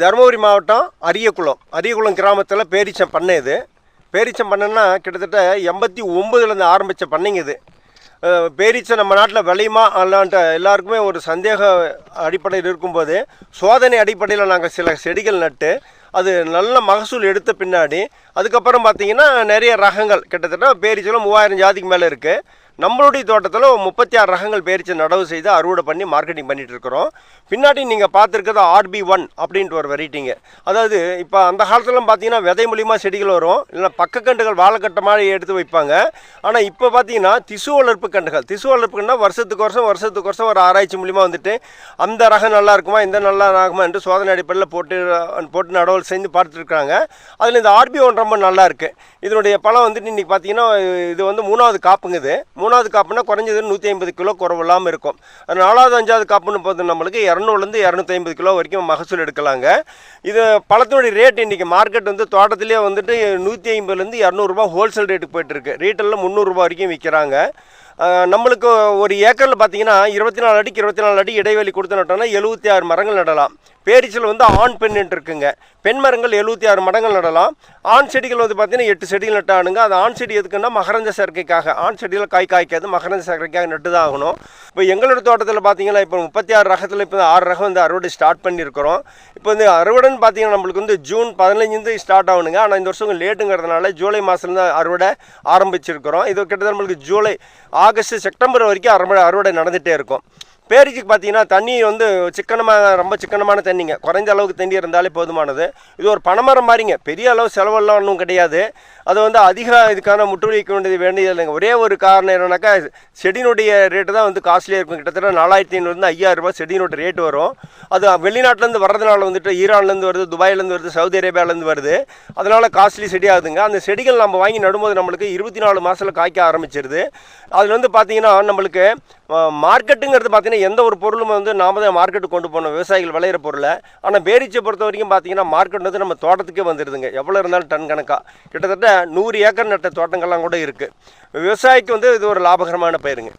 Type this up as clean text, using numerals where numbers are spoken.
தருமபுரி மாவட்டம் அரியகுளம் கிராமத்தில் பேரிச்சம் பண்ணை இது. பேரிச்சம் பண்ணைன்னா கிட்டத்தட்ட 89லேருந்து ஆரம்பித்த பண்ணைங்க இது. பேரிச்சம் நம்ம நாட்டில் விளையுமா அல்லான்ட்டு எல்லாருக்குமே ஒரு சந்தேக அடிப்படையில் இருக்கும்போது சோதனை அடிப்படையில் நாங்கள் சில செடிகள் நட்டு அது நல்ல மகசூல் எடுத்த பின்னாடி அதுக்கப்புறம் பார்த்திங்கன்னா நிறைய ரகங்கள் கிட்டத்தட்ட பேரிச்சலம் 3000 ஜாதிக்கு மேலே இருக்குது. நம்மளுடைய தோட்டத்தில் 36 ரகங்கள் பேரிச்சை நடவு செய்து அறுவடை பண்ணி மார்க்கெட்டிங் பண்ணிகிட்டு இருக்கிறோம். பின்னாடி நீங்கள் பார்த்துருக்கிறது RB1 அப்படின்ட்டு ஒரு வெரைட்டிங்க. அதாவது இப்போ அந்த காலத்துலாம் பார்த்தீங்கன்னா விதை மூலிமா செடிகள் வரும், இல்லைனா பக்கக்கண்டுகள் வாழைக்கட்டை மாதிரி எடுத்து வைப்பாங்க. ஆனால் இப்போ பார்த்தீங்கன்னா திசு வளர்ப்பு கண்டுனா வருஷத்துக்கு வருஷம் ஒரு ஆராய்ச்சி மூலிமா வந்துட்டு அந்த ரகம் நல்லா இருக்குமா இந்த நல்லா ரகமா என்று சோதனை அடிப்படையில் போட்டு நடவல் செஞ்சு பார்த்துருக்காங்க. அதில் இந்த RB1 ரொம்ப நல்லா இருக்குது. இதனுடைய பழம் வந்துட்டு இன்றைக்கி பார்த்தீங்கன்னா இது வந்து 3வது காப்புங்க. இது 3வது காப்புனா குறைஞ்சது 150 கிலோ குறவு இல்லாமல் இருக்கும். 4வது 5வது காப்புன்னு பார்த்து நம்மளுக்கு 200லேருந்து 250 கிலோ வரைக்கும் மகசூல் எடுக்கலாங்க. இது பழத்தினுடைய ரேட் இன்றைக்கி மார்க்கெட் வந்து தோட்டத்திலே வந்துட்டு 150லேருந்து 200 ரூபா ஹோல்சேல் ரேட்டுக்கு போய்ட்டுருக்கு. ரீட்டெயிலில் 300 ரூபா வரைக்கும் விற்கிறாங்க. நம்மளுக்கு ஒரு ஏக்கரில் பார்த்தீங்கன்னா 24 அடிக்கு 24 அடி இடைவெளி கொடுத்து நட்டோம்னா 76 மரங்கள் நடலாம். பேரிச்சல் வந்து ஆண் பெண் இருக்குங்க. பெண் மரங்கள் 76 மரங்கள் நடலாம். ஆண் செடிகள் வந்து பார்த்தீங்கன்னா 8 செடிகள் நட்டானுங்க. அது ஆண் செடி எதுக்குன்னா மகரந்த சேர்க்கைக்காக. ஆண் செடியில் காய்க்காது, மகரந்த சேர்க்கைக்காக நட்டு தான் ஆகணும். இப்போ எங்களோட தோட்டத்தில் பார்த்தீங்கன்னா இப்போ 36 ரகத்தில் இப்போ 6 ரகம் வந்து அறுவடை ஸ்டார்ட் பண்ணியிருக்கிறோம். இப்போ வந்து அறுவடைன்னு பார்த்தீங்கன்னா நம்மளுக்கு வந்து ஜூன் 15 ஸ்டார்ட் ஆகணுங்க. ஆனால் இந்த வருஷம் லேட்டுங்கிறதுனால ஜூலை மாதத்துலேருந்து அறுவடை ஆரம்பிச்சிருக்கிறோம். இது கிட்டத்தட்ட நம்மளுக்கு ஜூலை, ஆகஸ்ட், செப்டம்பர் வரைக்கும் அறுவடை நடந்துகிட்டே இருக்கும். பேரிச்சுக்கு பார்த்தீங்கன்னா தண்ணி வந்து ரொம்ப சிக்கனமான தண்ணிங்க. குறைஞ்ச அளவுக்கு தண்ணி இருந்தாலே போதுமானது. இது ஒரு பனைமரம் மாதிரிங்க. பெரிய அளவு செலவெல்லாம் ஒன்றும் கிடையாது. அது வந்து அதிக இதுக்கான முற்றுகைக்க வேண்டியது இல்லைங்க. ஒரே ஒரு காரணம் என்னன்னாக்கா செடியினுடைய ரேட்டு தான் வந்து காஸ்ட்லியாக இருக்கும். கிட்டத்தட்ட 4500லேருந்து 5000 ரூபாய் செடியினுடைய ரேட்டு வரும். அது வெளிநாட்டிலேருந்து வர்றதுனால வந்துட்டு ஈரான்லேருந்து வருது, துபாயிலேருந்து வருது, சவுதி அரேபியாவிலேருந்து வருது. அதனால் காஸ்ட்லி செடி ஆகுதுங்க. அந்த செடிகள் நம்ம வாங்கி நடும்போது நம்மளுக்கு 24 மாதத்தில் காய்க்க ஆரம்பிச்சிருது. அதில் வந்து பார்த்திங்கன்னா நம்மளுக்கு மார்க்கெட்டுங்கிறது பார்த்திங்கன்னா எந்த ஒரு பொருளும் வந்து நாம் தான் மார்க்கெட்டுக்கு கொண்டு போகணும், விவசாயிகள் விளையிற பொருளை. ஆனால் பேரிச்சை பொறுத்த வரைக்கும் பார்த்திங்கன்னா மார்க்கெட் வந்து நம்ம தோட்டத்துக்கே வந்துடுதுங்க. எவ்வளோ இருந்தாலும் டன் கணக்காக கிட்டத்தட்ட 100 ஏக்கர் நட்ட தோட்டங்கள்லாம் கூட இருக்குது. விவசாயிக்கு வந்து இது ஒரு லாபகரமான பயிருங்க.